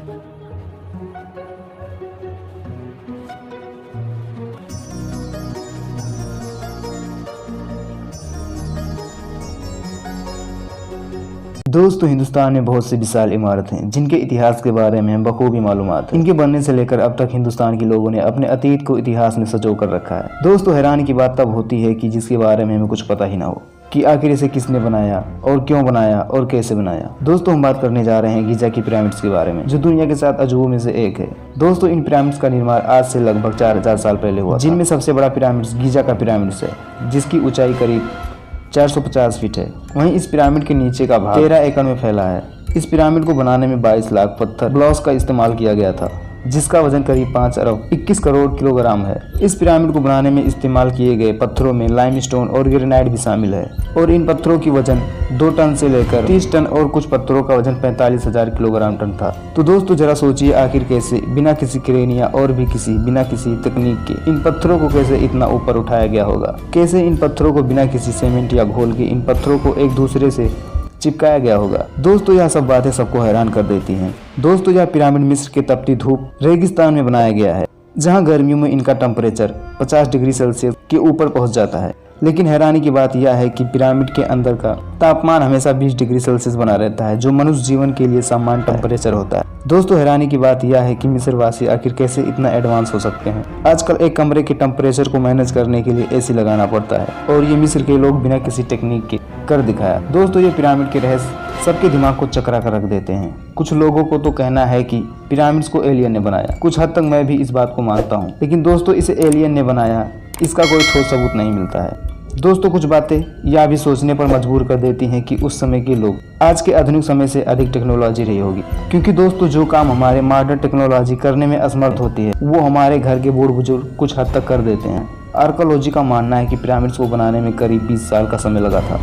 दोस्तों, हिंदुस्तान में बहुत सी विशाल इमारतें हैं जिनके इतिहास के बारे में बखूबी मालूमात है। इनके बनने से लेकर अब तक हिंदुस्तान के लोगों ने अपने अतीत को इतिहास में सजो कर रखा है। दोस्तों, हैरानी की बात तब होती है कि जिसके बारे में हमें कुछ पता ही ना हो कि आखिर इसे किसने बनाया और क्यों बनाया और कैसे बनाया। दोस्तों, हम बात करने जा रहे हैं गीजा की पिरामिड्स के बारे में, जो दुनिया के 7 अजूबों में से एक है। दोस्तों, इन पिरामिड्स का निर्माण आज से लगभग 4000 साल पहले हुआ, जिनमें सबसे बड़ा पिरामिड्स गीजा का पिरामिड्स है, जिसकी ऊंचाई करीब 450 फीट है। वहीं इस पिरामिड के नीचे का भाग 13 एकड़ में फैला है। इस पिरामिड को बनाने में 22 लाख पत्थर ब्लॉक्स का इस्तेमाल किया गया था, जिसका वजन करीब 5 अरब 21 करोड़ किलोग्राम है। इस पिरामिड को बनाने में इस्तेमाल किए गए पत्थरों में लाइमस्टोन और ग्रेनाइट भी शामिल है, और इन पत्थरों की वजन 2 टन से लेकर 30 टन और कुछ पत्थरों का वजन 45,000 किलोग्राम टन था। तो दोस्तों, जरा सोचिए आखिर कैसे बिना किसी क्रेन या और भी बिना किसी तकनीक के इन पत्थरों को कैसे इतना ऊपर उठाया गया होगा। कैसे इन पत्थरों को बिना किसी सीमेंट या घोल के इन पत्थरों को एक दूसरे से चिपकाया गया होगा। दोस्तों, यह सब बातें सबको हैरान कर देती हैं। दोस्तों, यह पिरामिड मिस्र के तपती धूप रेगिस्तान में बनाया गया है, जहां गर्मियों में इनका टेम्परेचर 50 डिग्री सेल्सियस के ऊपर पहुंच जाता है। लेकिन हैरानी की बात यह है कि पिरामिड के अंदर का तापमान हमेशा 20 डिग्री सेल्सियस बना रहता है, जो मनुष्य जीवन के लिए सामान्य टेम्परेचर होता है। दोस्तों, हैरानी की बात यह है कि मिस्रवासी आखिर कैसे इतना एडवांस हो सकते हैं। आजकल एक कमरे के टेम्परेचर को मैनेज करने के लिए एसी लगाना पड़ता है, और ये मिस्र के लोग बिना किसी टेक्निक के कर दिखाया। दोस्तों, ये पिरामिड के रहस्य सबके दिमाग को चकरा कर रख देते हैं। कुछ लोगों को तो कहना है कि पिरामिड्स को एलियन ने बनाया। कुछ हद तक मैं भी इस बात को मानता हूँ, लेकिन दोस्तों, इसे एलियन ने बनाया इसका कोई ठोस सबूत नहीं मिलता है। दोस्तों, कुछ बातें यह भी सोचने पर मजबूर कर देती हैं कि उस समय के लोग आज के आधुनिक समय से अधिक टेक्नोलॉजी रही होगी, क्योंकि दोस्तों, जो काम हमारे मॉडर्न टेक्नोलॉजी करने में असमर्थ होती है, वो हमारे घर के बूढ़ बुजुर्ग कुछ हद तक कर देते हैं। आर्कियोलॉजी का मानना है कि पिरामिड्स को बनाने में करीब 20 साल का समय लगा था।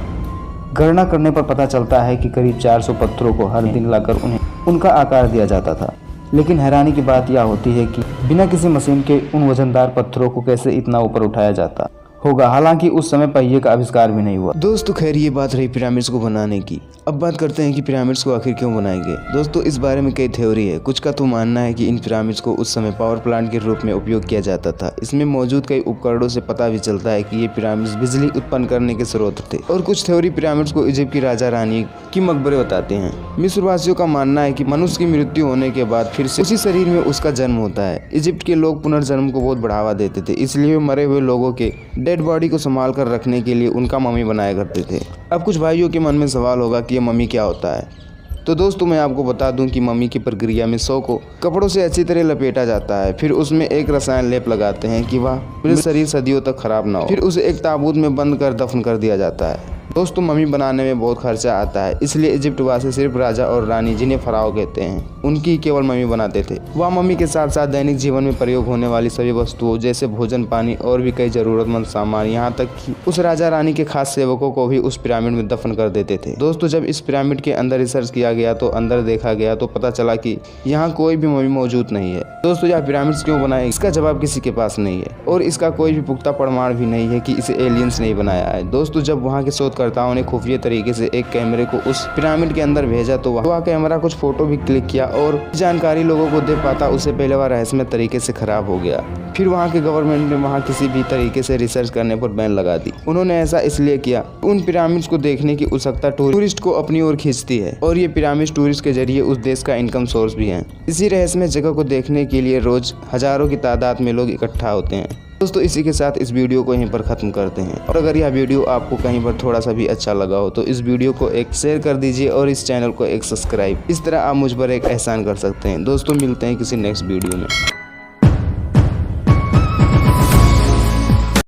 गणना करने पर पता चलता है कि करीब 400 पत्थरों को हर दिन लाकर उन्हें उनका आकार दिया जाता था। लेकिन हैरानी की बात यह होती है कि बिना किसी मशीन के उन वजनदार पत्थरों को कैसे इतना ऊपर उठाया जाता होगा। हालांकि उस समय पहिए का आविष्कार भी नहीं हुआ। दोस्तों, खैर ये बात रही पिरामिड्स को बनाने की। अब बात करते हैं कि पिरामिड्स को आखिर क्यों बनाए गए। दोस्तों, इस बारे में कई थ्योरी है। कुछ का तो मानना है कि इन पिरामिड्स को उस समय पावर प्लांट के रूप में उपयोग किया जाता था। इसमें मौजूद कई उपकरणों से पता भी चलता है कि ये पिरामिड्स बिजली उत्पन्न करने के स्रोत थे। और कुछ थ्योरी पिरामिड्स को इजिप्ट की राजा रानी की मकबरे बताते हैं। मिस्रवासियों का मानना है कि मनुष्य की मृत्यु होने के बाद फिर से उसी शरीर में उसका जन्म होता है। इजिप्ट के लोग पुनर्जन्म को बहुत बढ़ावा देते थे, इसलिए मरे हुए लोगों के डेड बॉडी को संभाल कर रखने के लिए उनका मम्मी बनाया करते थे। अब कुछ भाइयों के मन में सवाल होगा कि ये मम्मी क्या होता है। तो दोस्तों, मैं आपको बता दूं कि मम्मी की प्रक्रिया में शव को कपड़ों से अच्छी तरह लपेटा जाता है, फिर उसमें एक रसायन लेप लगाते हैं कि वह पूरे शरीर सदियों तक खराब ना हो, फिर उसे एक ताबूत में बंद कर दफन कर दिया जाता है। दोस्तों, मम्मी बनाने में बहुत खर्चा आता है, इसलिए इजिप्टवासी सिर्फ राजा और रानी, जिन्हें फराओ कहते हैं, उनकी केवल मम्मी बनाते थे। वह मम्मी के साथ साथ दैनिक जीवन में प्रयोग होने वाली सभी वस्तुओं जैसे भोजन, पानी और भी कई जरूरतमंद सामान, यहाँ तक कि उस राजा रानी के खास सेवकों को भी उस पिरामिड में दफन कर देते थे। दोस्तों, जब इस पिरामिड के अंदर रिसर्च किया गया तो अंदर देखा गया तो पता चला कि यहाँ कोई भी मम्मी मौजूद नहीं है। दोस्तों, यह पिरामिड्स क्यों बनाए, इसका जवाब किसी के पास नहीं है, और इसका कोई भी पुख्ता प्रमाण भी नहीं है कि इसे एलियंस ने बनाया है। दोस्तों, जब वहाँ के शोधकर्ताओं ने खुफिया तरीके से एक कैमरे को उस पिरामिड के अंदर भेजा तो वह कैमरा कुछ फोटो भी क्लिक किया, और जानकारी लोगों को दे पाता उससे पहले वह रहस्यमय तरीके से खराब हो गया। फिर वहाँ के गवर्नमेंट ने वहाँ किसी भी तरीके से रिसर्च करने पर बैन लगा दी। उन्होंने ऐसा इसलिए किया, उन पिरामिड्स को देखने की उत्सुकता टूरिस्ट को अपनी ओर खींचती है, और ये पिरामिड टूरिस्ट के जरिए उस देश का इनकम सोर्स भी है। इसी रहस्यमय जगह को देखने के लिए रोज हजारों की तादाद में लोग इकट्ठा होते हैं। दोस्तों, इसी के साथ इस वीडियो को यहीं पर खत्म करते हैं, और अगर यह वीडियो आपको कहीं पर थोड़ा सा भी अच्छा लगा हो तो इस वीडियो को एक शेयर कर दीजिए और इस चैनल को एक सब्सक्राइब। इस तरह आप मुझ पर एक एहसान कर सकते हैं। दोस्तों, मिलते हैं किसी नेक्स्ट वीडियो में।